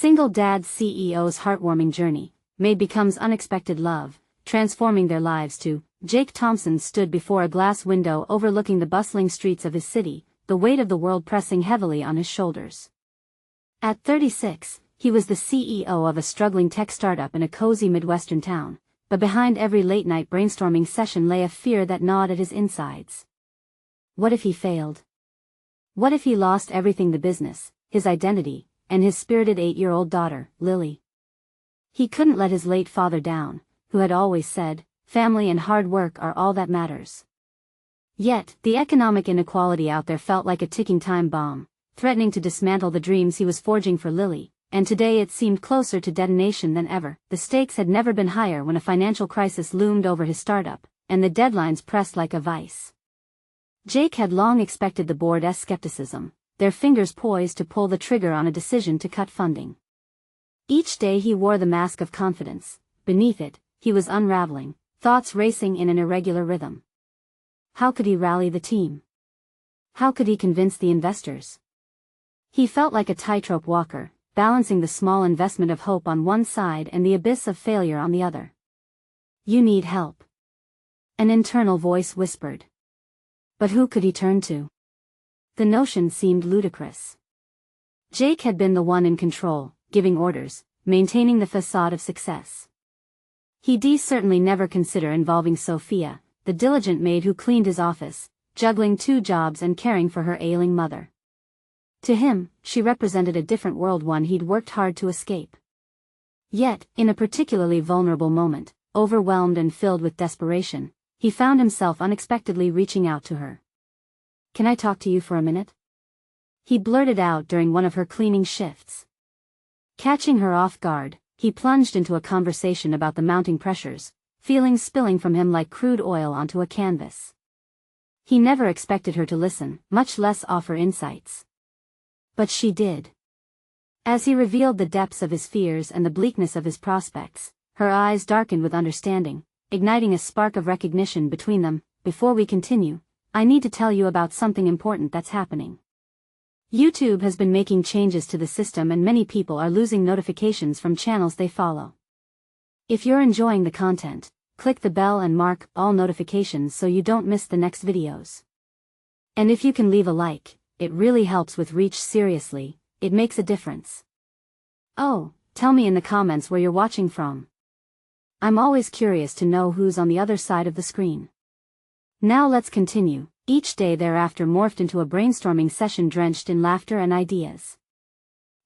Single dad CEO's heartwarming journey. Maid becomes unexpected love, transforming their lives too. Jake Thompson stood before a glass window overlooking the bustling streets of his city, the weight of the world pressing heavily on his shoulders. At 36, he was the CEO of a struggling tech startup in a cozy Midwestern town, but behind every late-night brainstorming session lay a fear that gnawed at his insides. What if he failed? What if he lost everything: the business, his identity, and his spirited 8-year-old daughter, Lily? He couldn't let his late father down, who had always said, family and hard work are all that matters. Yet, the economic inequality out there felt like a ticking time bomb, threatening to dismantle the dreams he was forging for Lily, and today it seemed closer to detonation than ever. The stakes had never been higher when a financial crisis loomed over his startup, and the deadlines pressed like a vice. Jake had long expected the board's skepticism, their fingers poised to pull the trigger on a decision to cut funding. Each day he wore the mask of confidence. Beneath it, he was unraveling, thoughts racing in an irregular rhythm. How could he rally the team? How could he convince the investors? He felt like a tightrope walker, balancing the small investment of hope on one side and the abyss of failure on the other. You need help. An internal voice whispered. But who could he turn to? The notion seemed ludicrous. Jake had been the one in control, giving orders, maintaining the facade of success. He'd certainly never consider involving Sofia, the diligent maid who cleaned his office, juggling 2 jobs and caring for her ailing mother. To him, she represented a different world, one he'd worked hard to escape. Yet, in a particularly vulnerable moment, overwhelmed and filled with desperation, he found himself unexpectedly reaching out to her. "Can I talk to you for a minute?" he blurted out during one of her cleaning shifts. Catching her off guard, he plunged into a conversation about the mounting pressures, feelings spilling from him like crude oil onto a canvas. He never expected her to listen, much less offer insights. But she did. As he revealed the depths of his fears and the bleakness of his prospects, her eyes darkened with understanding, igniting a spark of recognition between them. "Before we continue, I need to tell you about something important that's happening. YouTube has been making changes to the system and many people are losing notifications from channels they follow. If you're enjoying the content, click the bell and mark all notifications so you don't miss the next videos. And if you can leave a like, it really helps with reach. Seriously, it makes a difference. Oh, tell me in the comments where you're watching from. I'm always curious to know who's on the other side of the screen." Now let's continue. Each day thereafter morphed into a brainstorming session drenched in laughter and ideas.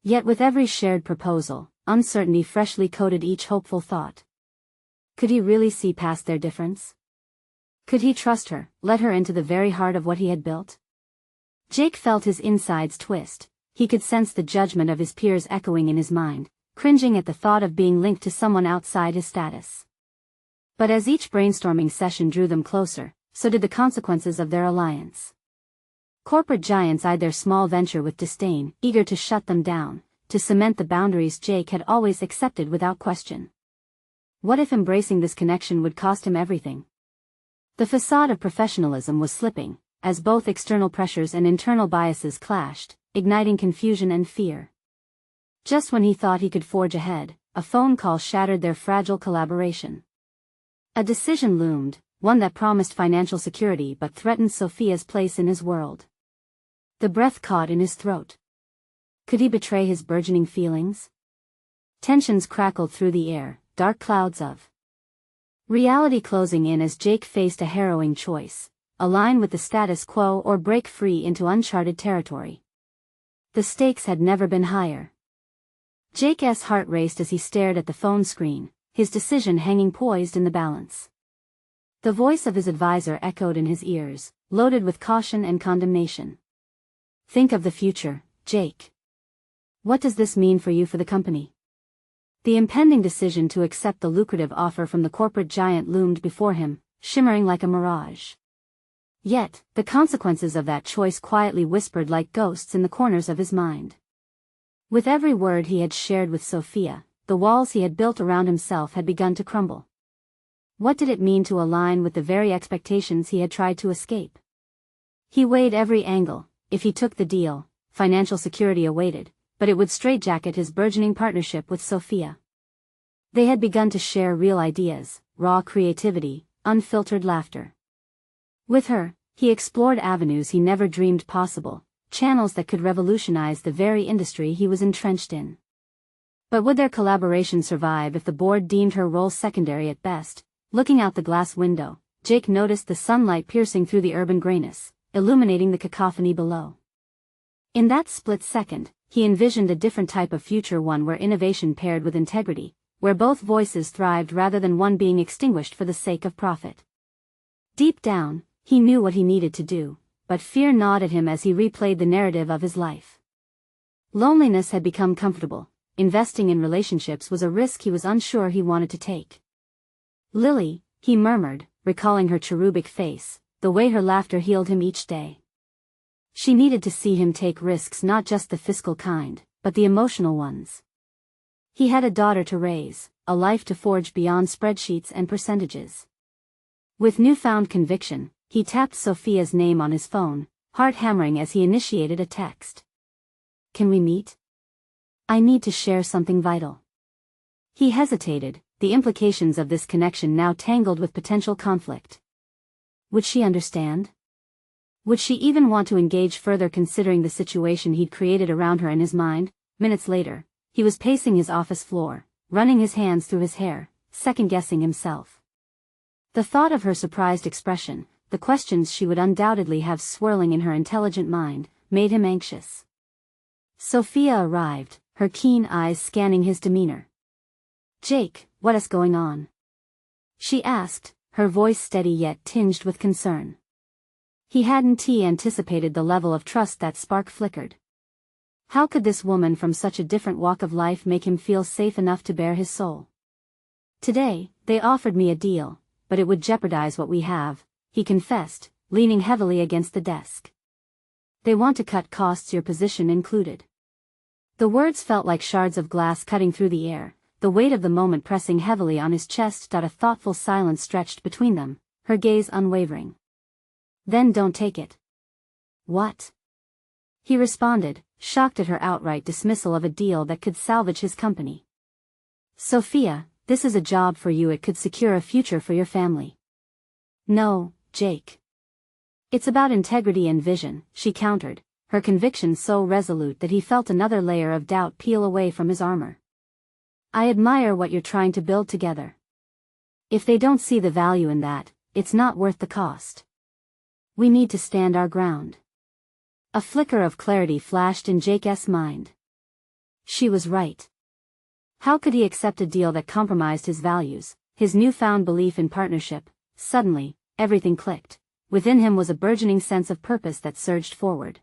Yet with every shared proposal, uncertainty freshly coated each hopeful thought. Could he really see past their difference? Could he trust her, let her into the very heart of what he had built? Jake felt his insides twist. He could sense the judgment of his peers echoing in his mind, cringing at the thought of being linked to someone outside his status. But as each brainstorming session drew them closer, so did the consequences of their alliance. Corporate giants eyed their small venture with disdain, eager to shut them down, to cement the boundaries Jake had always accepted without question. What if embracing this connection would cost him everything? The facade of professionalism was slipping, as both external pressures and internal biases clashed, igniting confusion and fear. Just when he thought he could forge ahead, a phone call shattered their fragile collaboration. A decision loomed, one that promised financial security but threatened Sofia's place in his world. The breath caught in his throat. Could he betray his burgeoning feelings? Tensions crackled through the air, dark clouds of reality closing in as Jake faced a harrowing choice: align with the status quo or break free into uncharted territory. The stakes had never been higher. Jake's heart raced as he stared at the phone screen, his decision hanging poised in the balance. The voice of his advisor echoed in his ears, loaded with caution and condemnation. "Think of the future, Jake. What does this mean for you, for the company?" The impending decision to accept the lucrative offer from the corporate giant loomed before him, shimmering like a mirage. Yet, the consequences of that choice quietly whispered like ghosts in the corners of his mind. With every word he had shared with Sofia, the walls he had built around himself had begun to crumble. What did it mean to align with the very expectations he had tried to escape? He weighed every angle. If he took the deal, financial security awaited, but it would straitjacket his burgeoning partnership with Sofia. They had begun to share real ideas, raw creativity, unfiltered laughter. With her, he explored avenues he never dreamed possible, channels that could revolutionize the very industry he was entrenched in. But would their collaboration survive if the board deemed her role secondary at best? Looking out the glass window, Jake noticed the sunlight piercing through the urban grayness, illuminating the cacophony below. In that split second, he envisioned a different type of future, one where innovation paired with integrity, where both voices thrived rather than one being extinguished for the sake of profit. Deep down, he knew what he needed to do, but fear gnawed at him as he replayed the narrative of his life. Loneliness had become comfortable. Investing in relationships was a risk he was unsure he wanted to take. Lily, he murmured, recalling her cherubic face, the way her laughter healed him each day. She needed to see him take risks, not just the fiscal kind, but the emotional ones. He had a daughter to raise, a life to forge beyond spreadsheets and percentages. With newfound conviction, he tapped Sofia's name on his phone, heart hammering as he initiated a text. "Can we meet? I need to share something vital." He hesitated, the implications of this connection now tangled with potential conflict. Would she understand? Would she even want to engage further, considering the situation he'd created around her in his mind? Minutes later, he was pacing his office floor, running his hands through his hair, second-guessing himself. The thought of her surprised expression, the questions she would undoubtedly have swirling in her intelligent mind, made him anxious. Sofia arrived, her keen eyes scanning his demeanor. "Jake, what is going on?" she asked, her voice steady yet tinged with concern. He hadn't anticipated the level of trust that spark flickered. How could this woman from such a different walk of life make him feel safe enough to bare his soul? "Today, they offered me a deal, but it would jeopardize what we have," he confessed, leaning heavily against the desk. "They want to cut costs, your position included." The words felt like shards of glass cutting through the air, the weight of the moment pressing heavily on his chest. A thoughtful silence stretched between them, her gaze unwavering. "Then don't take it." "What?" he responded, shocked at her outright dismissal of a deal that could salvage his company. "Sofia, this is a job for you. It could secure a future for your family." "No, Jake. It's about integrity and vision," she countered, her conviction so resolute that he felt another layer of doubt peel away from his armor. "I admire what you're trying to build together. If they don't see the value in that, it's not worth the cost. We need to stand our ground." A flicker of clarity flashed in Jake's mind. She was right. How could he accept a deal that compromised his values, his newfound belief in partnership? Suddenly, everything clicked. Within him was a burgeoning sense of purpose that surged forward.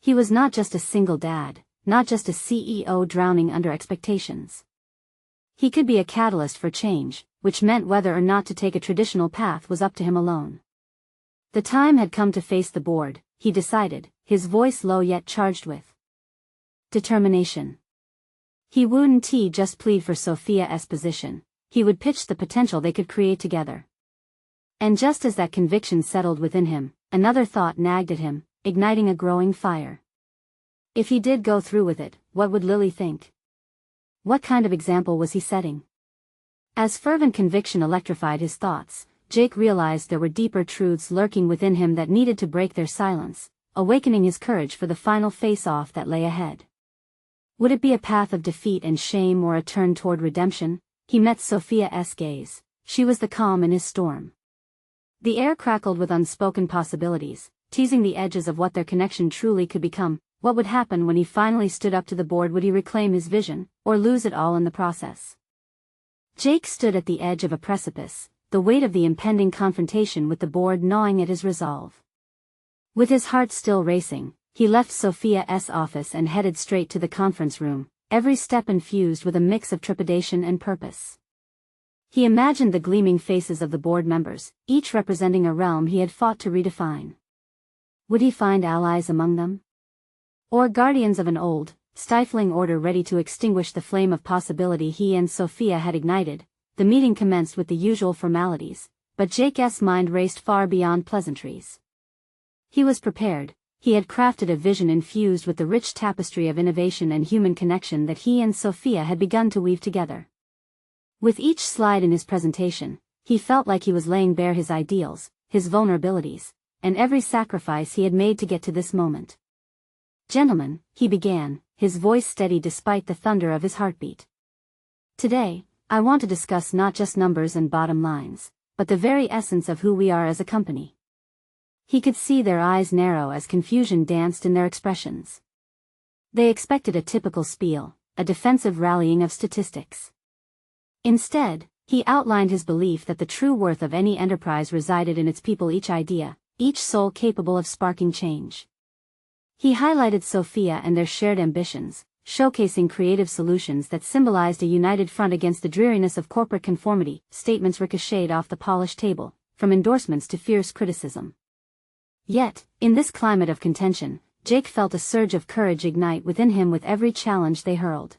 He was not just a single dad, not just a CEO drowning under expectations. He could be a catalyst for change, which meant whether or not to take a traditional path was up to him alone. The time had come to face the board, he decided, his voice low yet charged with determination. He wouldn't just plead for Sofia's position, he would pitch the potential they could create together. And just as that conviction settled within him, another thought nagged at him, igniting a growing fire. If he did go through with it, what would Lily think? What kind of example was he setting? As fervent conviction electrified his thoughts, Jake realized there were deeper truths lurking within him that needed to break their silence, awakening his courage for the final face-off that lay ahead. Would it be a path of defeat and shame or a turn toward redemption? He met Sofia's gaze. She was the calm in his storm. The air crackled with unspoken possibilities, teasing the edges of what their connection truly could become. What would happen when he finally stood up to the board? Would he reclaim his vision, or lose it all in the process? Jake stood at the edge of a precipice, the weight of the impending confrontation with the board gnawing at his resolve. With his heart still racing, he left Sofia's office and headed straight to the conference room, every step infused with a mix of trepidation and purpose. He imagined the gleaming faces of the board members, each representing a realm he had fought to redefine. Would he find allies among them? Or guardians of an old, stifling order ready to extinguish the flame of possibility he and Sofia had ignited? The meeting commenced with the usual formalities, but Jake's mind raced far beyond pleasantries. He was prepared, he had crafted a vision infused with the rich tapestry of innovation and human connection that he and Sofia had begun to weave together. With each slide in his presentation, he felt like he was laying bare his ideals, his vulnerabilities, and every sacrifice he had made to get to this moment. "Gentlemen," he began, his voice steady despite the thunder of his heartbeat. "Today, I want to discuss not just numbers and bottom lines, but the very essence of who we are as a company." He could see their eyes narrow as confusion danced in their expressions. They expected a typical spiel, a defensive rallying of statistics. Instead, he outlined his belief that the true worth of any enterprise resided in its people, each idea, each soul capable of sparking change. He highlighted Sofia and their shared ambitions, showcasing creative solutions that symbolized a united front against the dreariness of corporate conformity. Statements ricocheted off the polished table, from endorsements to fierce criticism. Yet, in this climate of contention, Jake felt a surge of courage ignite within him with every challenge they hurled.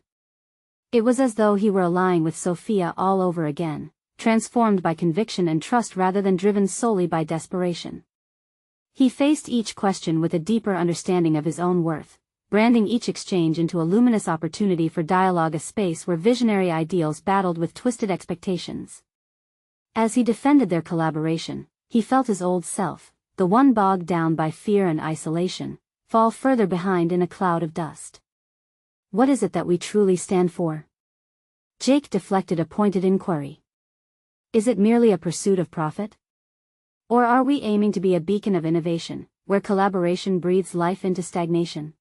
It was as though he were allying with Sofia all over again, transformed by conviction and trust rather than driven solely by desperation. He faced each question with a deeper understanding of his own worth, branding each exchange into a luminous opportunity for dialogue, a space where visionary ideals battled with twisted expectations. As he defended their collaboration, he felt his old self, the one bogged down by fear and isolation, fall further behind in a cloud of dust. "What is it that we truly stand for?" Jake deflected a pointed inquiry. "Is it merely a pursuit of profit? Or are we aiming to be a beacon of innovation, where collaboration breathes life into stagnation?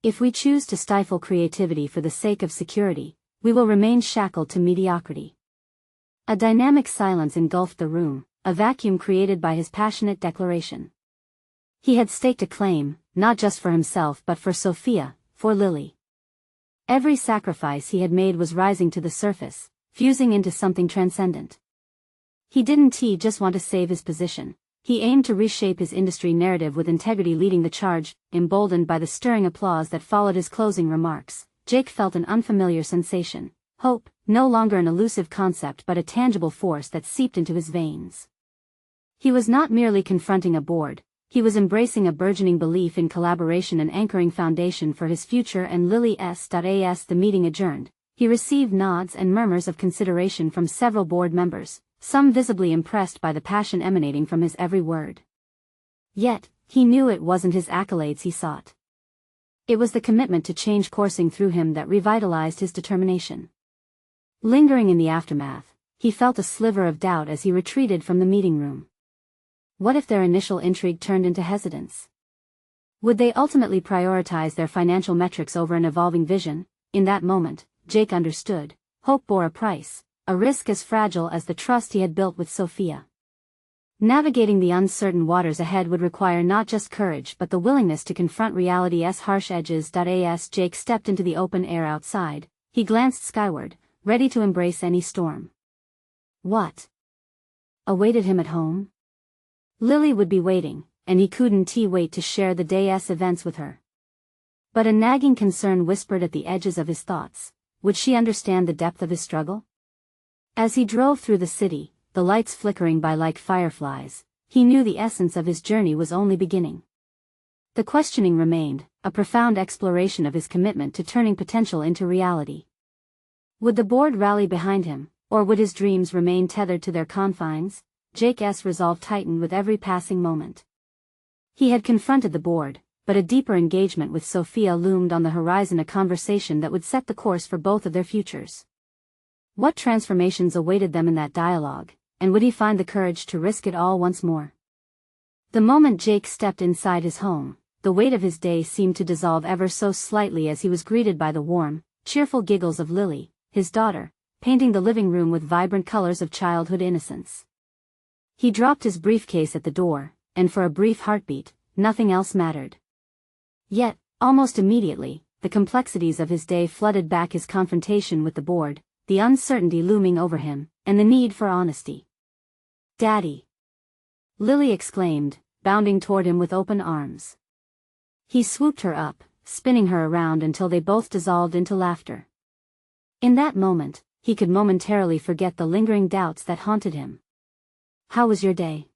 If we choose to stifle creativity for the sake of security, we will remain shackled to mediocrity." A dynamic silence engulfed the room, a vacuum created by his passionate declaration. He had staked a claim, not just for himself but for Sofia, for Lily. Every sacrifice he had made was rising to the surface, fusing into something transcendent. He didn't just want to save his position, he aimed to reshape his industry narrative with integrity. Leading the charge, emboldened by the stirring applause that followed his closing remarks, Jake felt an unfamiliar sensation, hope, no longer an elusive concept but a tangible force that seeped into his veins. He was not merely confronting a board, he was embracing a burgeoning belief in collaboration, an anchoring foundation for his future and Lily's. The meeting adjourned, he received nods and murmurs of consideration from several board members, some visibly impressed by the passion emanating from his every word. Yet, he knew it wasn't his accolades he sought. It was the commitment to change coursing through him that revitalized his determination. Lingering in the aftermath, he felt a sliver of doubt as he retreated from the meeting room. What if their initial intrigue turned into hesitance? Would they ultimately prioritize their financial metrics over an evolving vision? In that moment, Jake understood, hope bore a price, a risk as fragile as the trust he had built with Sofia. Navigating the uncertain waters ahead would require not just courage but the willingness to confront reality's harsh edges. As Jake stepped into the open air outside, he glanced skyward, ready to embrace any storm. What awaited him at home? Lily would be waiting, and he couldn't wait to share the day's events with her. But a nagging concern whispered at the edges of his thoughts. Would she understand the depth of his struggle? As he drove through the city, the lights flickering by like fireflies, he knew the essence of his journey was only beginning. The questioning remained, a profound exploration of his commitment to turning potential into reality. Would the board rally behind him, or would his dreams remain tethered to their confines? Jake's resolve tightened with every passing moment. He had confronted the board, but a deeper engagement with Sofia loomed on the horizon, a conversation that would set the course for both of their futures. What transformations awaited them in that dialogue, and would he find the courage to risk it all once more? The moment Jake stepped inside his home, the weight of his day seemed to dissolve ever so slightly as he was greeted by the warm, cheerful giggles of Lily, his daughter, painting the living room with vibrant colors of childhood innocence. He dropped his briefcase at the door, and for a brief heartbeat, nothing else mattered. Yet, almost immediately, the complexities of his day flooded back: his confrontation with the board, the uncertainty looming over him, and the need for honesty. "Daddy!" Lily exclaimed, bounding toward him with open arms. He swooped her up, spinning her around until they both dissolved into laughter. In that moment, he could momentarily forget the lingering doubts that haunted him. "How was your day?"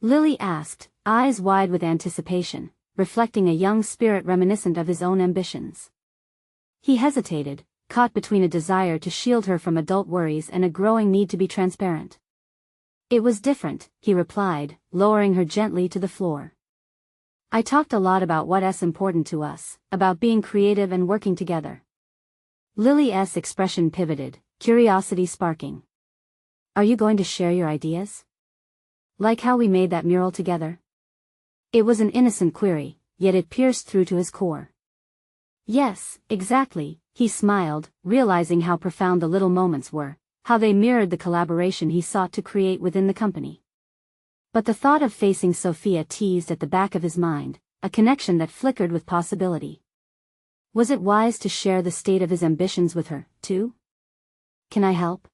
Lily asked, eyes wide with anticipation, reflecting a young spirit reminiscent of his own ambitions. He hesitated, caught between a desire to shield her from adult worries and a growing need to be transparent. "It was different," he replied, lowering her gently to the floor. "I talked a lot about what's important to us, about being creative and working together." Lily's expression pivoted, curiosity sparking. "Are you going to share your ideas? Like how we made that mural together?" It was an innocent query, yet it pierced through to his core. "Yes, exactly," he smiled, realizing how profound the little moments were, how they mirrored the collaboration he sought to create within the company. But the thought of facing Sofia teased at the back of his mind, a connection that flickered with possibility. Was it wise to share the state of his ambitions with her, too? "Can I help?"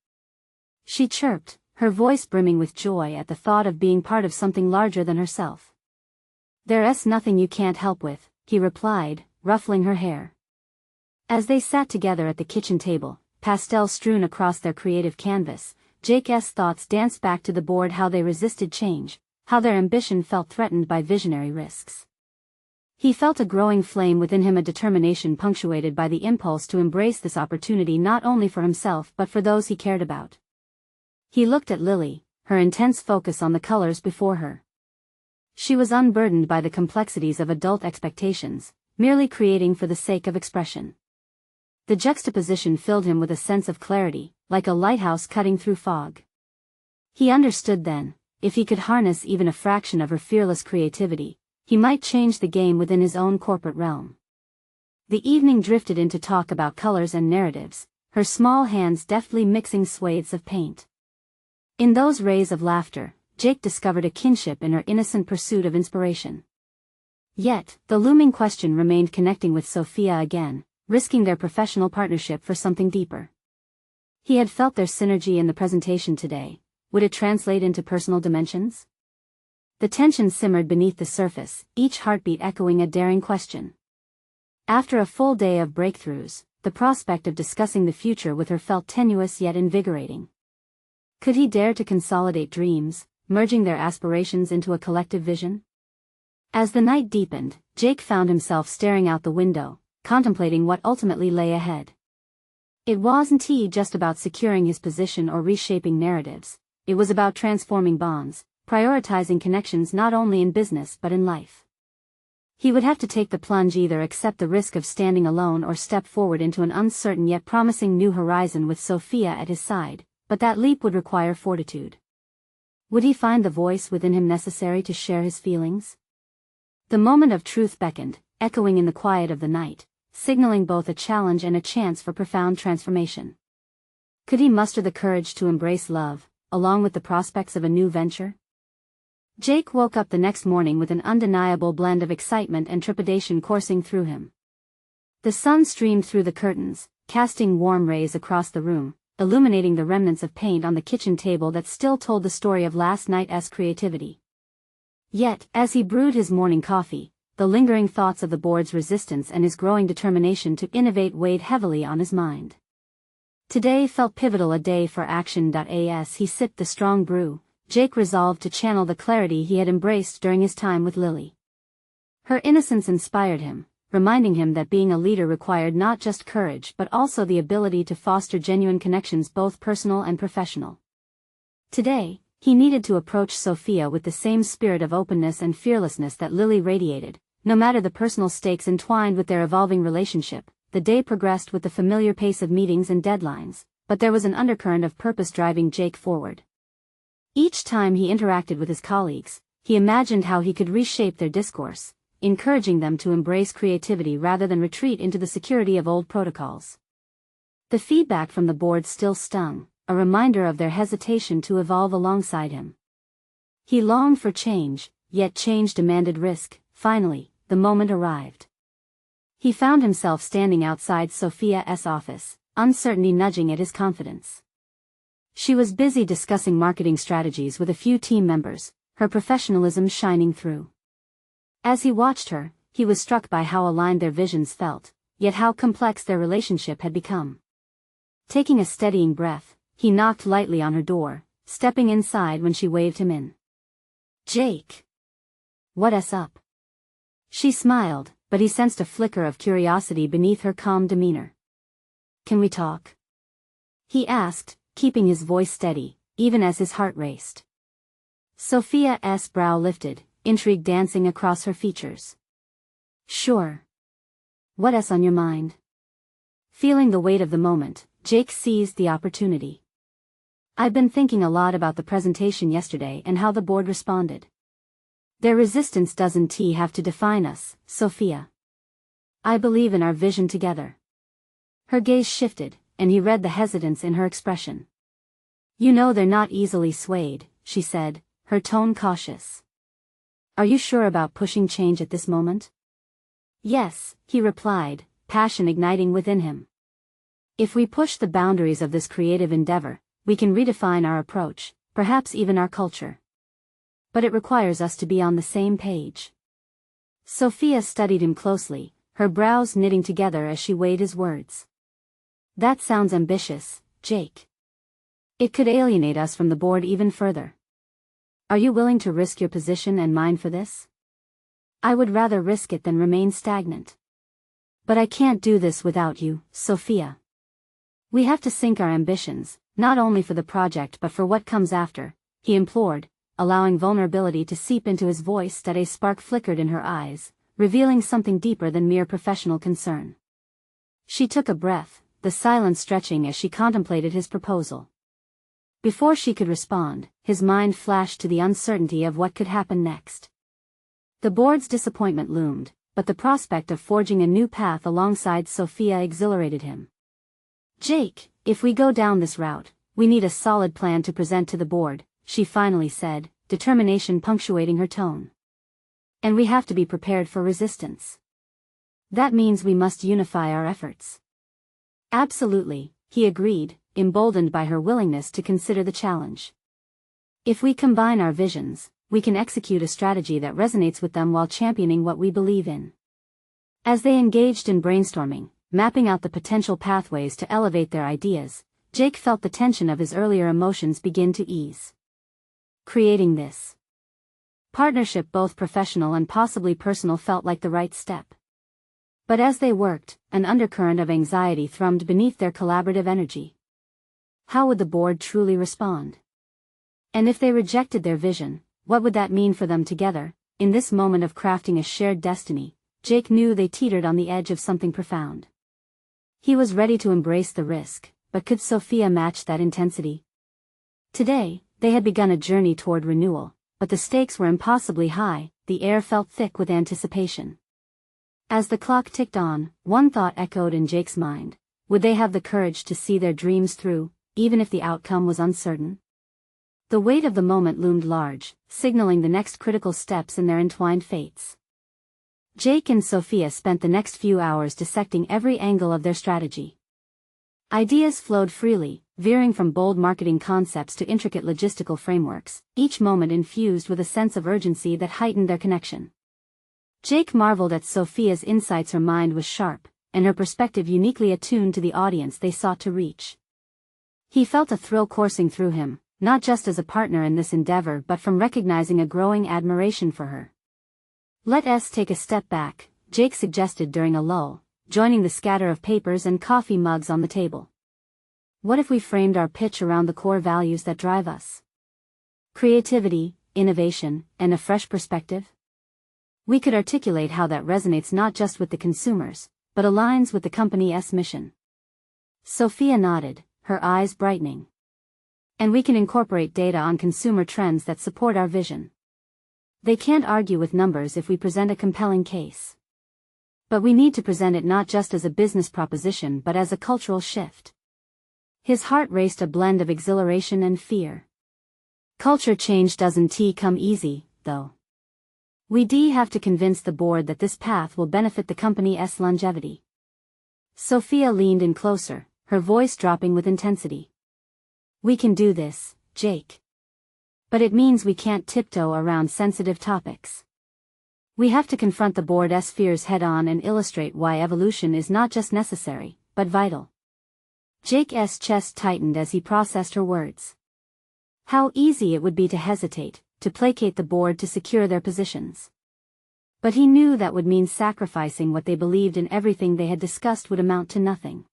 she chirped, her voice brimming with joy at the thought of being part of something larger than herself. "There's nothing you can't help with," he replied, ruffling her hair. As they sat together at the kitchen table, pastels strewn across their creative canvas, Jake's thoughts danced back to the board, how they resisted change, how their ambition felt threatened by visionary risks. He felt a growing flame within him, a determination punctuated by the impulse to embrace this opportunity not only for himself but for those he cared about. He looked at Lily, her intense focus on the colors before her. She was unburdened by the complexities of adult expectations, merely creating for the sake of expression. The juxtaposition filled him with a sense of clarity, like a lighthouse cutting through fog. He understood then, if he could harness even a fraction of her fearless creativity, he might change the game within his own corporate realm. The evening drifted into talk about colors and narratives, her small hands deftly mixing swathes of paint. In those rays of laughter, Jake discovered a kinship in her innocent pursuit of inspiration. Yet, the looming question remained: connecting with Sofia again, risking their professional partnership for something deeper. He had felt their synergy in the presentation today. Would it translate into personal dimensions? The tension simmered beneath the surface, each heartbeat echoing a daring question. After a full day of breakthroughs, the prospect of discussing the future with her felt tenuous yet invigorating. Could he dare to consolidate dreams, merging their aspirations into a collective vision? As the night deepened, Jake found himself staring out the window, contemplating what ultimately lay ahead. It wasn't just about securing his position or reshaping narratives. It was about transforming bonds, prioritizing connections not only in business but in life. He would have to take the plunge, either accept the risk of standing alone or step forward into an uncertain yet promising new horizon with Sofia at his side, but that leap would require fortitude. Would he find the voice within him necessary to share his feelings? The moment of truth beckoned, echoing in the quiet of the night, signaling both a challenge and a chance for profound transformation. Could he muster the courage to embrace love, along with the prospects of a new venture? Jake woke up the next morning with an undeniable blend of excitement and trepidation coursing through him. The sun streamed through the curtains, casting warm rays across the room, illuminating the remnants of paint on the kitchen table that still told the story of last night's creativity. Yet, as he brewed his morning coffee, the lingering thoughts of the board's resistance and his growing determination to innovate weighed heavily on his mind. Today felt pivotal, a day for action. As he sipped the strong brew, Jake resolved to channel the clarity he had embraced during his time with Lily. Her innocence inspired him, reminding him that being a leader required not just courage but also the ability to foster genuine connections, both personal and professional. Today, he needed to approach Sofia with the same spirit of openness and fearlessness that Lily radiated, no matter the personal stakes entwined with their evolving relationship. The day progressed with the familiar pace of meetings and deadlines, but there was an undercurrent of purpose driving Jake forward. Each time he interacted with his colleagues, he imagined how he could reshape their discourse, encouraging them to embrace creativity rather than retreat into the security of old protocols. The feedback from the board still stung, a reminder of their hesitation to evolve alongside him. He longed for change, yet change demanded risk. Finally, the moment arrived. He found himself standing outside Sofia's office, uncertainty nudging at his confidence. She was busy discussing marketing strategies with a few team members, her professionalism shining through. As he watched her, he was struck by how aligned their visions felt, yet how complex their relationship had become. Taking a steadying breath, he knocked lightly on her door, stepping inside when she waved him in. "Jake. What's up?" She smiled, but he sensed a flicker of curiosity beneath her calm demeanor. "Can we talk?" he asked, keeping his voice steady, even as his heart raced. Sofia's brow lifted, intrigue dancing across her features. "Sure. What's on your mind?" Feeling the weight of the moment, Jake seized the opportunity. "I've been thinking a lot about the presentation yesterday and how the board responded. Their resistance doesn't have to define us, Sofia. I believe in our vision together." Her gaze shifted, and he read the hesitance in her expression. "You know they're not easily swayed," she said, her tone cautious. "Are you sure about pushing change at this moment?" "Yes," he replied, passion igniting within him. "If we push the boundaries of this creative endeavor, we can redefine our approach, perhaps even our culture. But it requires us to be on the same page." Sofia studied him closely, her brows knitting together as she weighed his words. "That sounds ambitious, Jake. It could alienate us from the board even further. Are you willing to risk your position and mine for this?" "I would rather risk it than remain stagnant. But I can't do this without you, Sofia. We have to sync our ambitions, not only for the project but for what comes after," he implored, allowing vulnerability to seep into his voice that a spark flickered in her eyes, revealing something deeper than mere professional concern. She took a breath, the silence stretching as she contemplated his proposal. Before she could respond, his mind flashed to the uncertainty of what could happen next. The board's disappointment loomed, but the prospect of forging a new path alongside Sofia exhilarated him. "Jake, if we go down this route, we need a solid plan to present to the board," she finally said, determination punctuating her tone. "And we have to be prepared for resistance. That means we must unify our efforts." "Absolutely," he agreed, emboldened by her willingness to consider the challenge. "If we combine our visions, we can execute a strategy that resonates with them while championing what we believe in." As they engaged in brainstorming, mapping out the potential pathways to elevate their ideas, Jake felt the tension of his earlier emotions begin to ease. Creating this partnership, both professional and possibly personal, felt like the right step. But as they worked, an undercurrent of anxiety thrummed beneath their collaborative energy. How would the board truly respond? And if they rejected their vision, what would that mean for them together? In this moment of crafting a shared destiny, Jake knew they teetered on the edge of something profound. He was ready to embrace the risk, but could Sofia match that intensity? Today, they had begun a journey toward renewal, but the stakes were impossibly high, the air felt thick with anticipation. As the clock ticked on, one thought echoed in Jake's mind: would they have the courage to see their dreams through, even if the outcome was uncertain? The weight of the moment loomed large, signaling the next critical steps in their entwined fates. Jake and Sofia spent the next few hours dissecting every angle of their strategy. Ideas flowed freely, veering from bold marketing concepts to intricate logistical frameworks, each moment infused with a sense of urgency that heightened their connection. Jake marveled at Sofia's insights. Her mind was sharp, and her perspective uniquely attuned to the audience they sought to reach. He felt a thrill coursing through him, not just as a partner in this endeavor but from recognizing a growing admiration for her. "Let's take a step back," Jake suggested during a lull, joining the scatter of papers and coffee mugs on the table. "What if we framed our pitch around the core values that drive us? Creativity, innovation, and a fresh perspective? We could articulate how that resonates not just with the consumers, but aligns with the company's mission." Sofia nodded, her eyes brightening. "And we can incorporate data on consumer trends that support our vision. They can't argue with numbers if we present a compelling case. But we need to present it not just as a business proposition but as a cultural shift." His heart raced, a blend of exhilaration and fear. "Culture change doesn't come easy, though. We have to convince the board that this path will benefit the company's longevity." Sofia leaned in closer, her voice dropping with intensity. "We can do this, Jake. But it means we can't tiptoe around sensitive topics. We have to confront the board's fears head-on and illustrate why evolution is not just necessary, but vital." Jake's chest tightened as he processed her words. How easy it would be to hesitate, to placate the board to secure their positions. But he knew that would mean sacrificing what they believed in. Everything they had discussed would amount to nothing.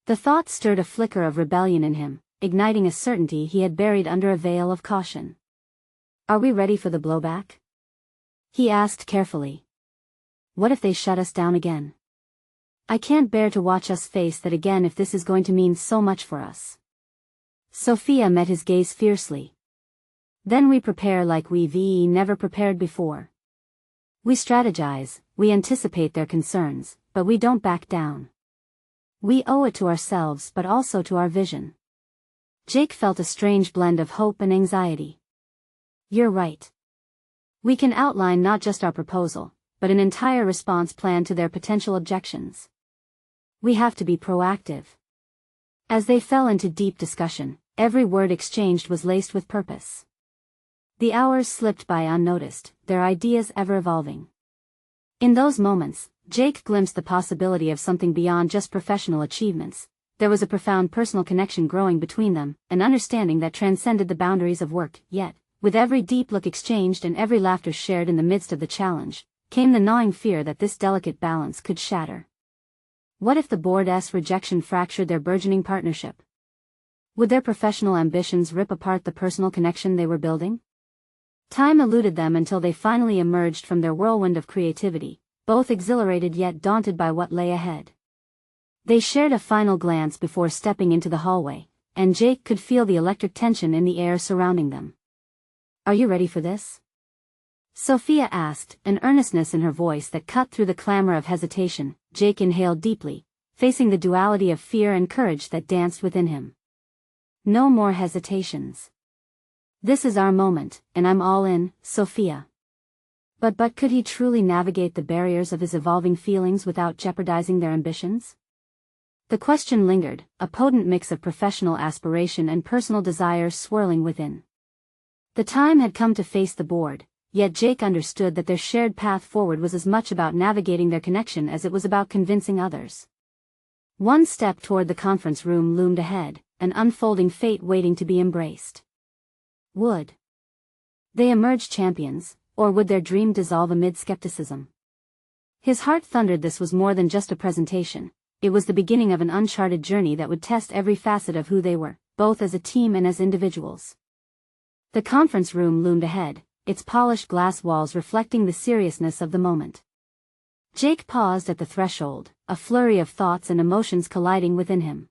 The thought stirred a flicker of rebellion in him, igniting a certainty he had buried under a veil of caution. "Are we ready for the blowback?" he asked carefully. "What if they shut us down again? I can't bear to watch us face that again if this is going to mean so much for us." Sofia met his gaze fiercely. "Then we prepare like we've never prepared before. We strategize, we anticipate their concerns, but we don't back down. We owe it to ourselves but also to our vision." Jake felt a strange blend of hope and anxiety. "You're right. We can outline not just our proposal, but an entire response plan to their potential objections. We have to be proactive." As they fell into deep discussion, every word exchanged was laced with purpose. The hours slipped by unnoticed, their ideas ever evolving. In those moments, Jake glimpsed the possibility of something beyond just professional achievements. There was a profound personal connection growing between them, an understanding that transcended the boundaries of work. Yet, with every deep look exchanged and every laughter shared in the midst of the challenge, came the gnawing fear that this delicate balance could shatter. What if the board's rejection fractured their burgeoning partnership? Would their professional ambitions rip apart the personal connection they were building? Time eluded them until they finally emerged from their whirlwind of creativity, both exhilarated yet daunted by what lay ahead. They shared a final glance before stepping into the hallway, and Jake could feel the electric tension in the air surrounding them. "Are you ready for this?" Sofia asked, an earnestness in her voice that cut through the clamor of hesitation. Jake inhaled deeply, facing the duality of fear and courage that danced within him. "No more hesitations. This is our moment, and I'm all in, Sofia." But could he truly navigate the barriers of his evolving feelings without jeopardizing their ambitions? The question lingered, a potent mix of professional aspiration and personal desire swirling within. The time had come to face the board, yet Jake understood that their shared path forward was as much about navigating their connection as it was about convincing others. One step toward the conference room loomed ahead, an unfolding fate waiting to be embraced. Would they emerge champions, or would their dream dissolve amid skepticism? His heart thundered. This was more than just a presentation. It was the beginning of an uncharted journey that would test every facet of who they were, both as a team and as individuals. The conference room loomed ahead, its polished glass walls reflecting the seriousness of the moment. Jake paused at the threshold, a flurry of thoughts and emotions colliding within him.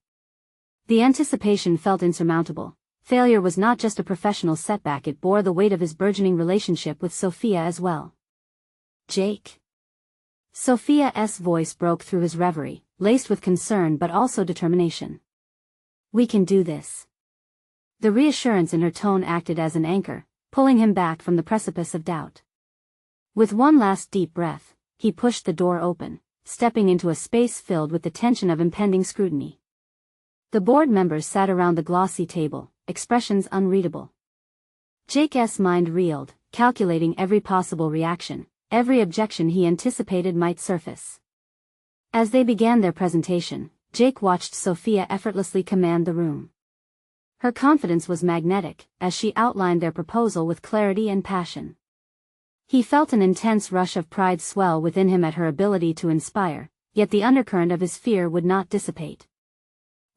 The anticipation felt insurmountable. Failure was not just a professional setback, it bore the weight of his burgeoning relationship with Sofia as well. "Jake?" Sofia's voice broke through his reverie, laced with concern but also determination. "We can do this." The reassurance in her tone acted as an anchor, pulling him back from the precipice of doubt. With one last deep breath, he pushed the door open, stepping into a space filled with the tension of impending scrutiny. The board members sat around the glossy table, expressions unreadable. Jake's mind reeled, calculating every possible reaction, every objection he anticipated might surface. As they began their presentation, Jake watched Sofia effortlessly command the room. Her confidence was magnetic, as she outlined their proposal with clarity and passion. He felt an intense rush of pride swell within him at her ability to inspire, yet the undercurrent of his fear would not dissipate.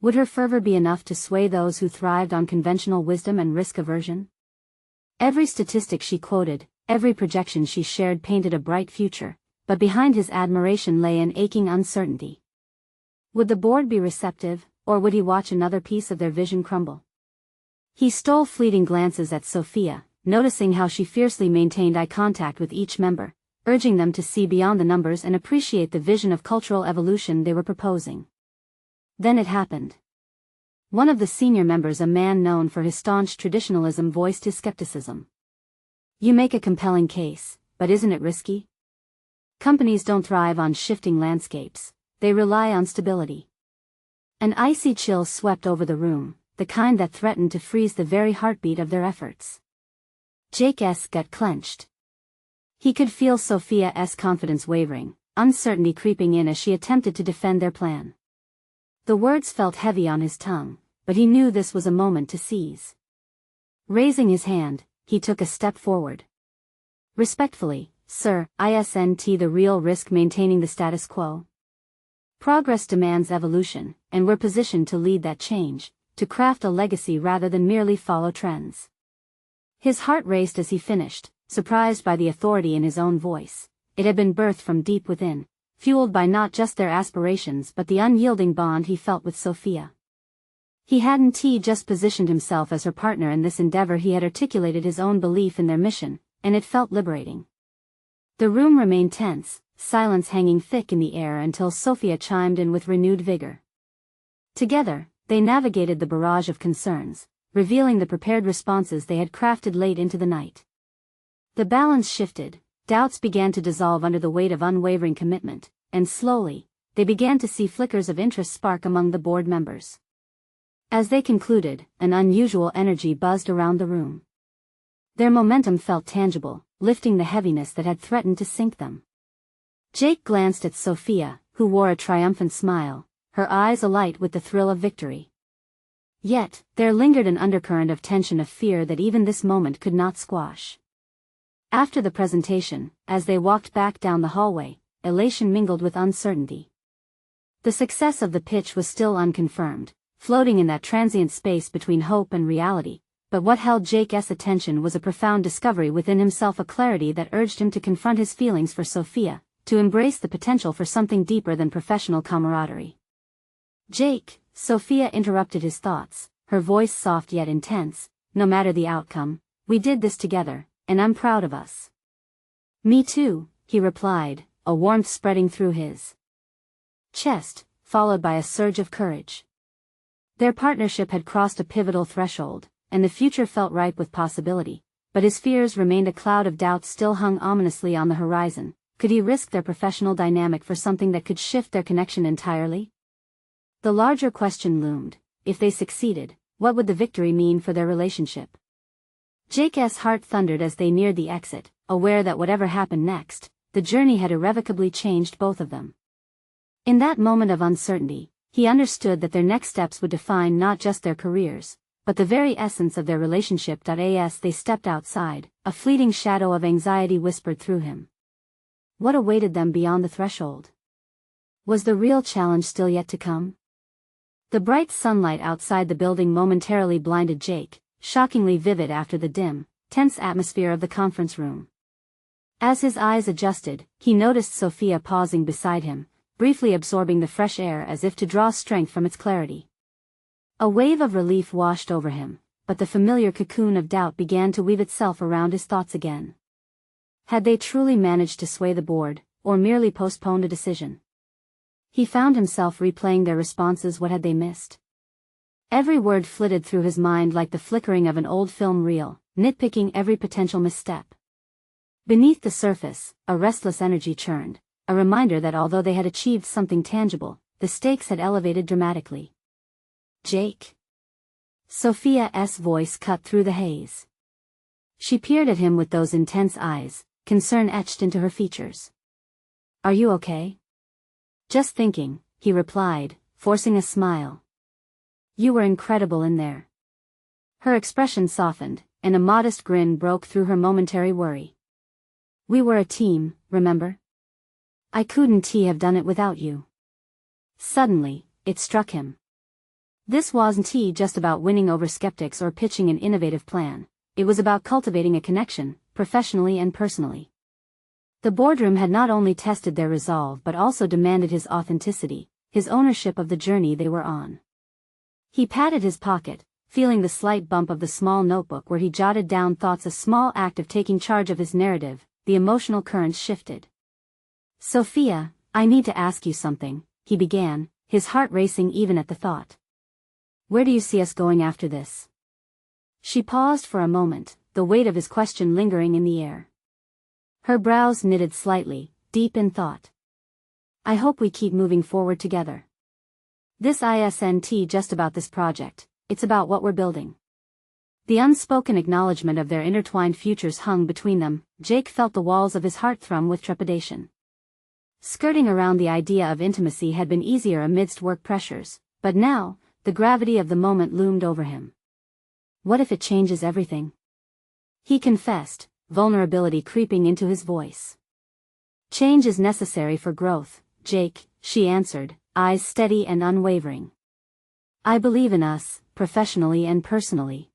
Would her fervor be enough to sway those who thrived on conventional wisdom and risk aversion? Every statistic she quoted, every projection she shared painted a bright future, but behind his admiration lay an aching uncertainty. Would the board be receptive, or would he watch another piece of their vision crumble? He stole fleeting glances at Sofia, noticing how she fiercely maintained eye contact with each member, urging them to see beyond the numbers and appreciate the vision of cultural evolution they were proposing. Then it happened. One of the senior members, a man known for his staunch traditionalism, voiced his skepticism. "You make a compelling case, but isn't it risky? Companies don't thrive on shifting landscapes, they rely on stability." An icy chill swept over the room, the kind that threatened to freeze the very heartbeat of their efforts. Jake's gut clenched. He could feel Sofia's confidence wavering, uncertainty creeping in as she attempted to defend their plan. The words felt heavy on his tongue, but he knew this was a moment to seize. Raising his hand, he took a step forward. Respectfully, sir, isn't the real risk maintaining the status quo? Progress demands evolution, and we're positioned to lead that change, to craft a legacy rather than merely follow trends. His heart raced as he finished, surprised by the authority in his own voice. It had been birthed from deep within, fueled by not just their aspirations but the unyielding bond he felt with Sofia. He hadn't just positioned himself as her partner in this endeavor, he had articulated his own belief in their mission, and it felt liberating. The room remained tense, silence hanging thick in the air until Sofia chimed in with renewed vigor. Together, they navigated the barrage of concerns, revealing the prepared responses they had crafted late into the night. The balance shifted, doubts began to dissolve under the weight of unwavering commitment, and slowly, they began to see flickers of interest spark among the board members. As they concluded, an unusual energy buzzed around the room. Their momentum felt tangible, lifting the heaviness that had threatened to sink them. Jake glanced at Sofia, who wore a triumphant smile, her eyes alight with the thrill of victory. Yet, there lingered an undercurrent of tension, of fear that even this moment could not squash. After the presentation, as they walked back down the hallway, elation mingled with uncertainty. The success of the pitch was still unconfirmed, floating in that transient space between hope and reality, but what held Jake's attention was a profound discovery within himself, a clarity that urged him to confront his feelings for Sofia, to embrace the potential for something deeper than professional camaraderie. Jake, Sofia interrupted his thoughts, her voice soft yet intense. No matter the outcome, we did this together, and I'm proud of us. Me too, he replied, a warmth spreading through his chest, followed by a surge of courage. Their partnership had crossed a pivotal threshold, and the future felt ripe with possibility, but his fears remained. A cloud of doubt still hung ominously on the horizon. Could he risk their professional dynamic for something that could shift their connection entirely? The larger question loomed: if they succeeded, what would the victory mean for their relationship? Jake's heart thundered as they neared the exit, aware that whatever happened next, the journey had irrevocably changed both of them. In that moment of uncertainty, he understood that their next steps would define not just their careers, but the very essence of their relationship. As they stepped outside, a fleeting shadow of anxiety whispered through him. What awaited them beyond the threshold? Was the real challenge still yet to come? The bright sunlight outside the building momentarily blinded Jake, shockingly vivid after the dim, tense atmosphere of the conference room. As his eyes adjusted, he noticed Sofia pausing beside him, briefly absorbing the fresh air as if to draw strength from its clarity. A wave of relief washed over him, but the familiar cocoon of doubt began to weave itself around his thoughts again. Had they truly managed to sway the board, or merely postponed a decision? He found himself replaying their responses. What had they missed? Every word flitted through his mind like the flickering of an old film reel, nitpicking every potential misstep. Beneath the surface, a restless energy churned, a reminder that although they had achieved something tangible, the stakes had elevated dramatically. Jake? Sofia's voice cut through the haze. She peered at him with those intense eyes, concern etched into her features. Are you okay? Just thinking, he replied, forcing a smile. You were incredible in there. Her expression softened, and a modest grin broke through her momentary worry. We were a team, remember? I couldn't have done it without you. Suddenly, it struck him. This wasn't just about winning over skeptics or pitching an innovative plan. It was about cultivating a connection, professionally and personally. The boardroom had not only tested their resolve but also demanded his authenticity, his ownership of the journey they were on. He patted his pocket, feeling the slight bump of the small notebook where he jotted down thoughts, a small act of taking charge of his narrative. The emotional currents shifted. Sofia, I need to ask you something, he began, his heart racing even at the thought. Where do you see us going after this? She paused for a moment, the weight of his question lingering in the air. Her brows knitted slightly, deep in thought. I hope we keep moving forward together. This isn't just about this project, it's about what we're building. The unspoken acknowledgement of their intertwined futures hung between them. Jake felt the walls of his heart thrum with trepidation. Skirting around the idea of intimacy had been easier amidst work pressures, but now, the gravity of the moment loomed over him. What if it changes everything? He confessed, vulnerability creeping into his voice. Change is necessary for growth, Jake, she answered, eyes steady and unwavering. I believe in us, professionally and personally.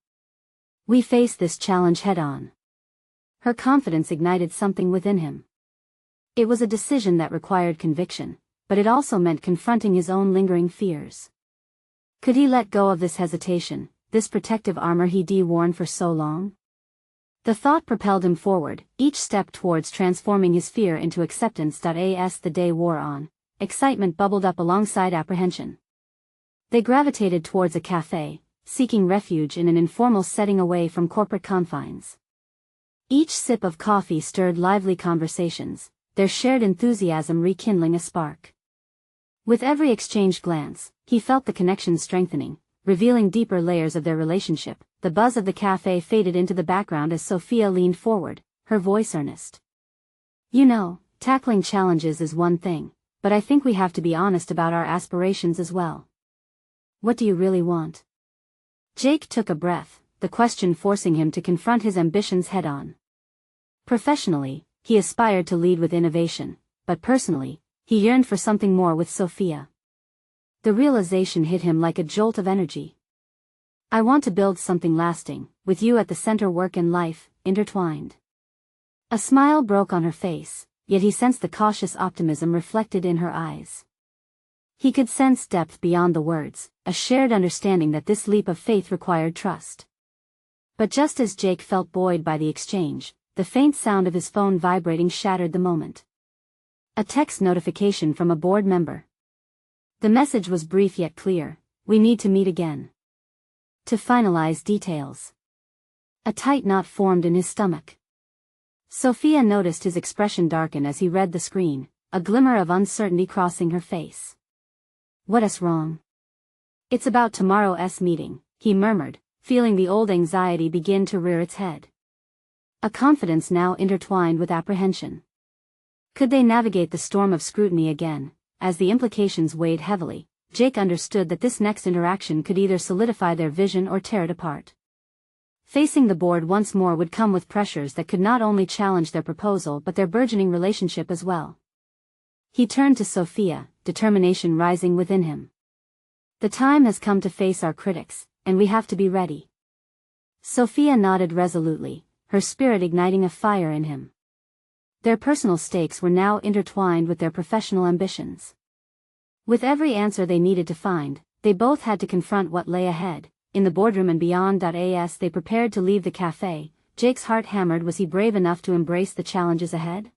We face this challenge head-on. Her confidence ignited something within him. It was a decision that required conviction, but it also meant confronting his own lingering fears. Could he let go of this hesitation, this protective armor he'd worn for so long? The thought propelled him forward, each step towards transforming his fear into acceptance. As the day wore on, excitement bubbled up alongside apprehension. They gravitated towards a cafe, seeking refuge in an informal setting away from corporate confines. Each sip of coffee stirred lively conversations, their shared enthusiasm rekindling a spark. With every exchanged glance, he felt the connection strengthening, revealing deeper layers of their relationship. The buzz of the cafe faded into the background as Sofia leaned forward, her voice earnest. You know, tackling challenges is one thing, but I think we have to be honest about our aspirations as well. What do you really want? Jake took a breath, the question forcing him to confront his ambitions head-on. Professionally, he aspired to lead with innovation, but personally, he yearned for something more with Sofia. The realization hit him like a jolt of energy. I want to build something lasting, with you at the center. Work and life, intertwined. A smile broke on her face, yet he sensed the cautious optimism reflected in her eyes. He could sense depth beyond the words, a shared understanding that this leap of faith required trust. But just as Jake felt buoyed by the exchange, the faint sound of his phone vibrating shattered the moment. A text notification from a board member. The message was brief yet clear: we need to meet again. To finalize details. A tight knot formed in his stomach. Sofia noticed his expression darken as he read the screen, a glimmer of uncertainty crossing her face. What's wrong? It's about tomorrow's meeting, he murmured, feeling the old anxiety begin to rear its head. A confidence now intertwined with apprehension. Could they navigate the storm of scrutiny again? As the implications weighed heavily, Jake understood that this next interaction could either solidify their vision or tear it apart. Facing the board once more would come with pressures that could not only challenge their proposal but their burgeoning relationship as well. He turned to Sofia, determination rising within him. The time has come to face our critics, and we have to be ready. Sofia nodded resolutely, her spirit igniting a fire in him. Their personal stakes were now intertwined with their professional ambitions. With every answer they needed to find, they both had to confront what lay ahead, in the boardroom and beyond. As they prepared to leave the cafe, Jake's heart hammered. Was he brave enough to embrace the challenges ahead?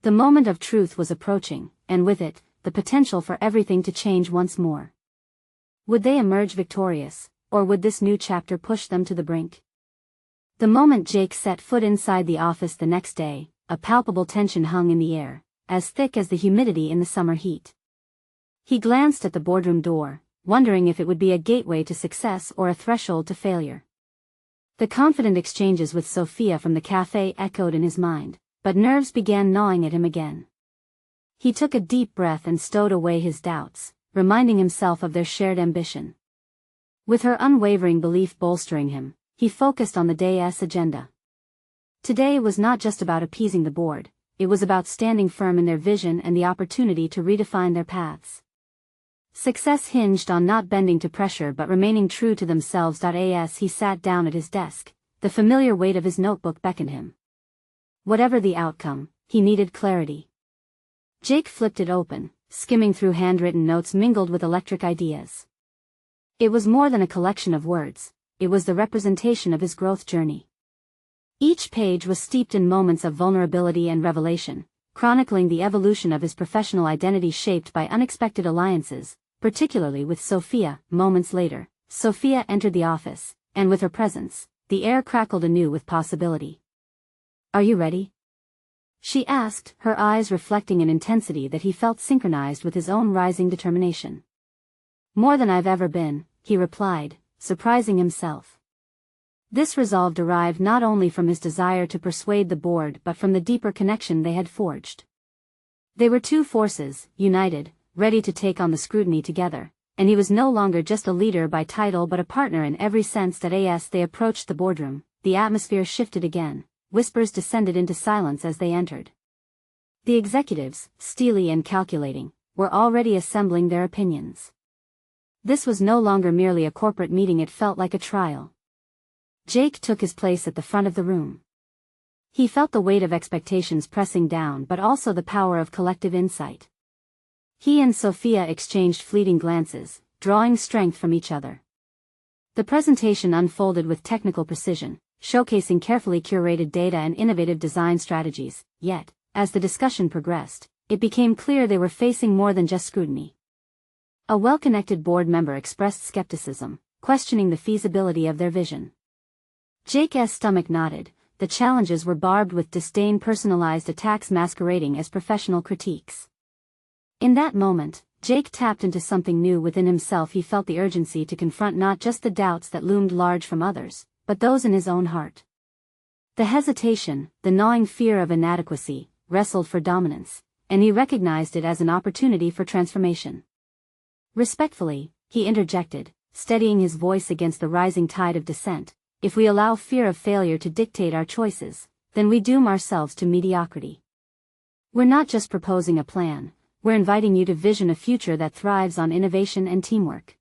The moment of truth was approaching, and with it, the potential for everything to change once more. Would they emerge victorious, or would this new chapter push them to the brink? The moment Jake set foot inside the office the next day, a palpable tension hung in the air, as thick as the humidity in the summer heat. He glanced at the boardroom door, wondering if it would be a gateway to success or a threshold to failure. The confident exchanges with Sofia from the cafe echoed in his mind, but nerves began gnawing at him again. He took a deep breath and stowed away his doubts, reminding himself of their shared ambition. With her unwavering belief bolstering him, he focused on the day's agenda. Today was not just about appeasing the board, it was about standing firm in their vision and the opportunity to redefine their paths. Success hinged on not bending to pressure but remaining true to themselves. As he sat down at his desk, the familiar weight of his notebook beckoned him. Whatever the outcome, he needed clarity. Jake flipped it open, skimming through handwritten notes mingled with electric ideas. It was more than a collection of words, it was the representation of his growth journey. Each page was steeped in moments of vulnerability and revelation, chronicling the evolution of his professional identity shaped by unexpected alliances, particularly with Sofia. Moments later, Sofia entered the office, and with her presence, the air crackled anew with possibility. Are you ready? She asked, her eyes reflecting an intensity that he felt synchronized with his own rising determination. More than I've ever been, he replied, surprising himself. This resolve derived not only from his desire to persuade the board but from the deeper connection they had forged. They were two forces, united, ready to take on the scrutiny together, and he was no longer just a leader by title but a partner in every sense. As they approached the boardroom, the atmosphere shifted again, whispers descended into silence as they entered. The executives, steely and calculating, were already assembling their opinions. This was no longer merely a corporate meeting, it felt like a trial. Jake took his place at the front of the room. He felt the weight of expectations pressing down, but also the power of collective insight. He and Sofia exchanged fleeting glances, drawing strength from each other. The presentation unfolded with technical precision, showcasing carefully curated data and innovative design strategies, yet, as the discussion progressed, it became clear they were facing more than just scrutiny. A well-connected board member expressed skepticism, questioning the feasibility of their vision. Jake's stomach knotted. The challenges were barbed with disdain, personalized attacks masquerading as professional critiques. In that moment, Jake tapped into something new within himself. He felt the urgency to confront not just the doubts that loomed large from others, but those in his own heart. The hesitation, the gnawing fear of inadequacy, wrestled for dominance, and he recognized it as an opportunity for transformation. Respectfully, he interjected, steadying his voice against the rising tide of dissent. If we allow fear of failure to dictate our choices, then we doom ourselves to mediocrity. We're not just proposing a plan, we're inviting you to vision a future that thrives on innovation and teamwork.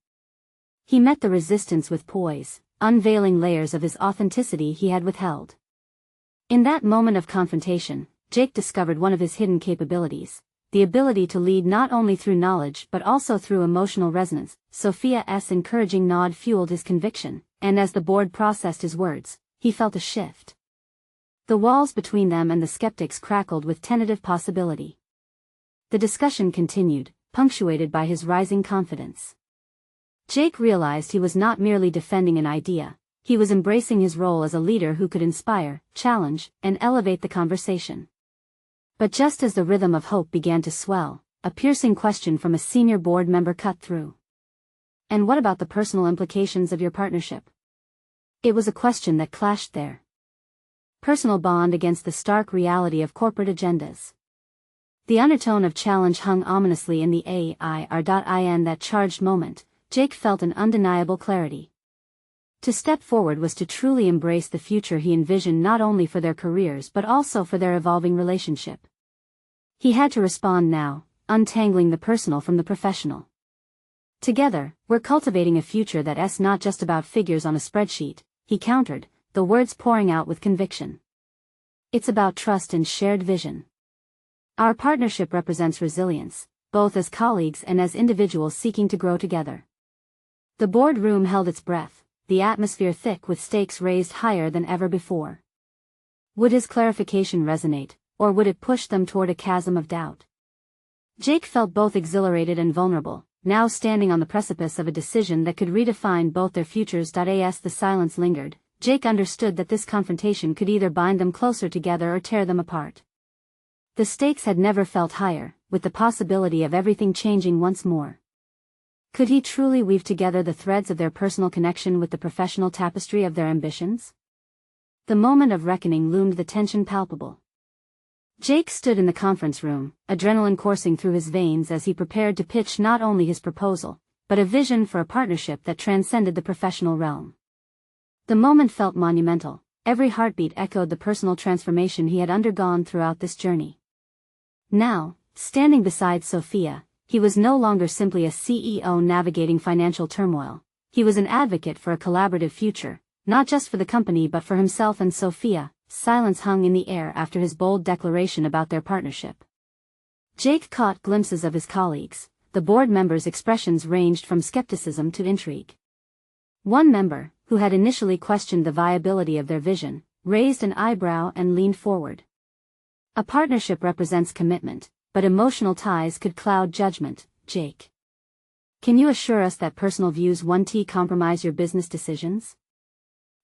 He met the resistance with poise, unveiling layers of his authenticity he had withheld. In that moment of confrontation, Jake discovered one of his hidden capabilities, the ability to lead not only through knowledge but also through emotional resonance. Sofia's encouraging nod fueled his conviction, and as the board processed his words, he felt a shift. The walls between them and the skeptics crackled with tentative possibility. The discussion continued, punctuated by his rising confidence. Jake realized he was not merely defending an idea, he was embracing his role as a leader who could inspire, challenge, and elevate the conversation. But just as the rhythm of hope began to swell, a piercing question from a senior board member cut through. And what about the personal implications of your partnership? It was a question that clashed there. Personal bond against the stark reality of corporate agendas. The undertone of challenge hung ominously in the in that charged moment. Jake felt an undeniable clarity. To step forward was to truly embrace the future he envisioned, not only for their careers but also for their evolving relationship. He had to respond now, untangling the personal from the professional. Together, we're cultivating a future that's not just about figures on a spreadsheet, he countered, the words pouring out with conviction. It's about trust and shared vision. Our partnership represents resilience, both as colleagues and as individuals seeking to grow together. The boardroom held its breath, the atmosphere thick with stakes raised higher than ever before. Would his clarification resonate, or would it push them toward a chasm of doubt? Jake felt both exhilarated and vulnerable, now standing on the precipice of a decision that could redefine both their futures. As the silence lingered, Jake understood that this confrontation could either bind them closer together or tear them apart. The stakes had never felt higher, with the possibility of everything changing once more. Could he truly weave together the threads of their personal connection with the professional tapestry of their ambitions? The moment of reckoning loomed, the tension palpable. Jake stood in the conference room, adrenaline coursing through his veins as he prepared to pitch not only his proposal, but a vision for a partnership that transcended the professional realm. The moment felt monumental, every heartbeat echoed the personal transformation he had undergone throughout this journey. Now, standing beside Sofia, he was no longer simply a CEO navigating financial turmoil, he was an advocate for a collaborative future, not just for the company but for himself and Sofia. Silence hung in the air after his bold declaration about their partnership. Jake caught glimpses of his colleagues. The board members' expressions ranged from skepticism to intrigue. One member, who had initially questioned the viability of their vision, raised an eyebrow and leaned forward. A partnership represents commitment, but emotional ties could cloud judgment. Jake, can you assure us that personal views won't compromise your business decisions?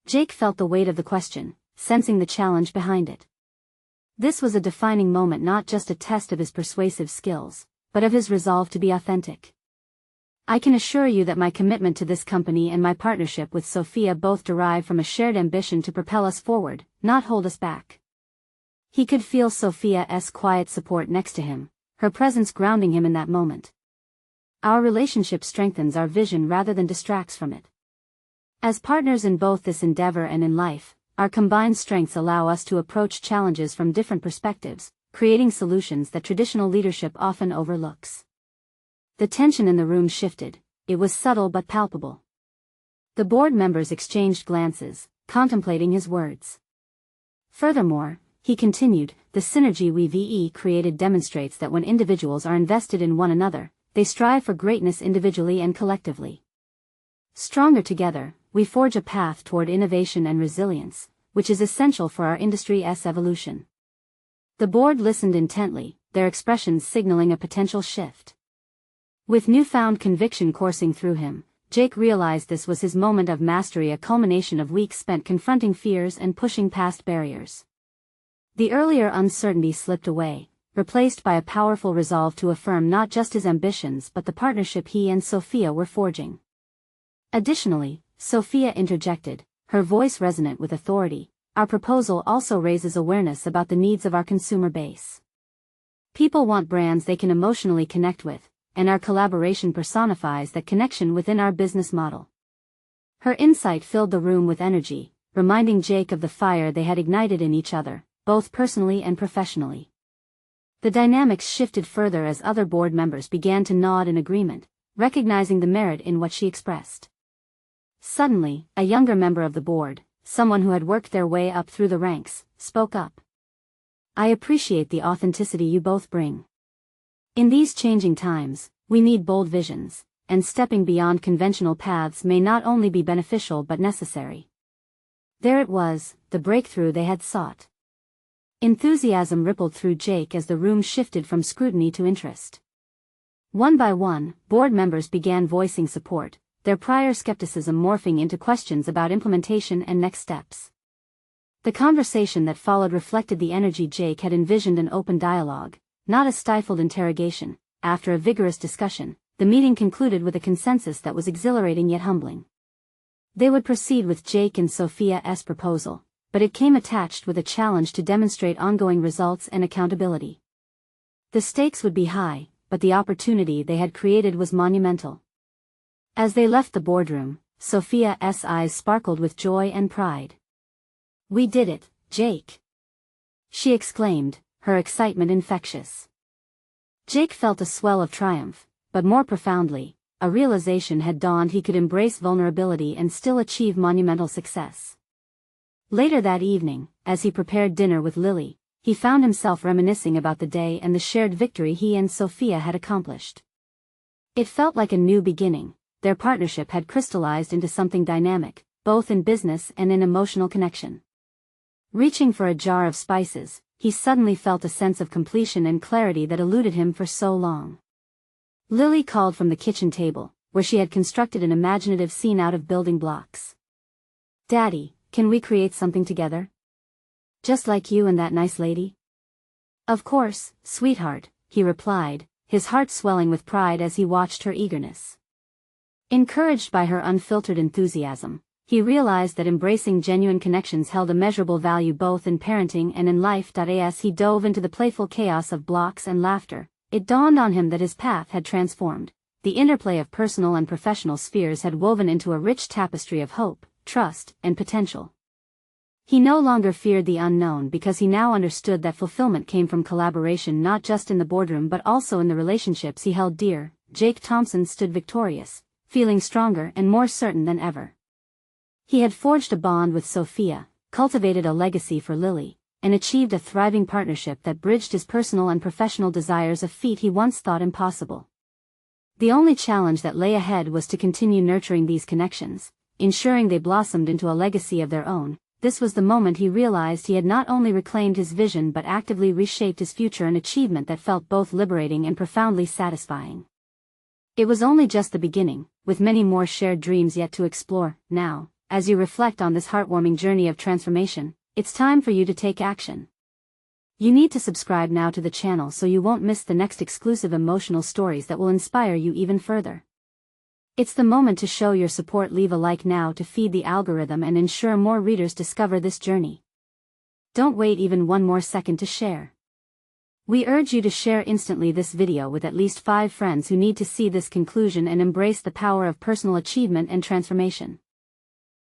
Jake felt the weight of the question, sensing the challenge behind it. This was a defining moment, not just a test of his persuasive skills, but of his resolve to be authentic. I can assure you that my commitment to this company and my partnership with Sofia both derive from a shared ambition to propel us forward, not hold us back. He could feel Sofia's quiet support next to him, her presence grounding him in that moment. Our relationship strengthens our vision rather than distracts from it. As partners in both this endeavor and in life, our combined strengths allow us to approach challenges from different perspectives, creating solutions that traditional leadership often overlooks. The tension in the room shifted. It was subtle but palpable. The board members exchanged glances, contemplating his words. Furthermore, he continued, the synergy we've created demonstrates that when individuals are invested in one another, they strive for greatness individually and collectively. Stronger together, we forge a path toward innovation and resilience, which is essential for our industry's evolution. The board listened intently, their expressions signaling a potential shift. With newfound conviction coursing through him, Jake realized this was his moment of mastery, a culmination of weeks spent confronting fears and pushing past barriers. The earlier uncertainty slipped away, replaced by a powerful resolve to affirm not just his ambitions but the partnership he and Sofia were forging. Additionally, Sofia interjected, her voice resonant with authority, our proposal also raises awareness about the needs of our consumer base. People want brands they can emotionally connect with, and our collaboration personifies that connection within our business model. Her insight filled the room with energy, reminding Jake of the fire they had ignited in each other, both personally and professionally. The dynamics shifted further as other board members began to nod in agreement, recognizing the merit in what she expressed. Suddenly, a younger member of the board, someone who had worked their way up through the ranks, spoke up. I appreciate the authenticity you both bring. In these changing times, we need bold visions, and stepping beyond conventional paths may not only be beneficial but necessary. There it was, the breakthrough they had sought. Enthusiasm rippled through Jake as the room shifted from scrutiny to interest. One by one, board members began voicing support, their prior skepticism morphing into questions about implementation and next steps. The conversation that followed reflected the energy Jake had envisioned, an open dialogue, not a stifled interrogation. After a vigorous discussion, the meeting concluded with a consensus that was exhilarating yet humbling. They would proceed with Jake and Sofia's proposal, but it came attached with a challenge to demonstrate ongoing results and accountability. The stakes would be high, but the opportunity they had created was monumental. As they left the boardroom, Sofia's eyes sparkled with joy and pride. We did it, Jake! She exclaimed, her excitement infectious. Jake felt a swell of triumph, but more profoundly, a realization had dawned: he could embrace vulnerability and still achieve monumental success. Later that evening, as he prepared dinner with Lily, he found himself reminiscing about the day and the shared victory he and Sofia had accomplished. It felt like a new beginning. Their partnership had crystallized into something dynamic, both in business and in emotional connection. Reaching for a jar of spices, he suddenly felt a sense of completion and clarity that eluded him for so long. Lily called from the kitchen table, where she had constructed an imaginative scene out of building blocks. Daddy, can we create something together? Just like you and that nice lady? Of course, sweetheart, he replied, his heart swelling with pride as he watched her eagerness. Encouraged by her unfiltered enthusiasm, he realized that embracing genuine connections held immeasurable value both in parenting and in life. As he dove into the playful chaos of blocks and laughter, it dawned on him that his path had transformed. The interplay of personal and professional spheres had woven into a rich tapestry of hope, trust, and potential. He no longer feared the unknown because he now understood that fulfillment came from collaboration, not just in the boardroom but also in the relationships he held dear. Jake Thompson stood victorious, feeling stronger and more certain than ever. He had forged a bond with Sofia, cultivated a legacy for Lily, and achieved a thriving partnership that bridged his personal and professional desires, a feat he once thought impossible. The only challenge that lay ahead was to continue nurturing these connections, ensuring they blossomed into a legacy of their own. This was the moment he realized he had not only reclaimed his vision but actively reshaped his future, an achievement that felt both liberating and profoundly satisfying. It was only just the beginning, with many more shared dreams yet to explore. Now, as you reflect on this heartwarming journey of transformation, it's time for you to take action. You need to subscribe now to the channel so you won't miss the next exclusive emotional stories that will inspire you even further. It's the moment to show your support. Leave a like now to feed the algorithm and ensure more readers discover this journey. Don't wait even one more second to share. We urge you to share instantly this video with at least 5 friends who need to see this conclusion and embrace the power of personal achievement and transformation.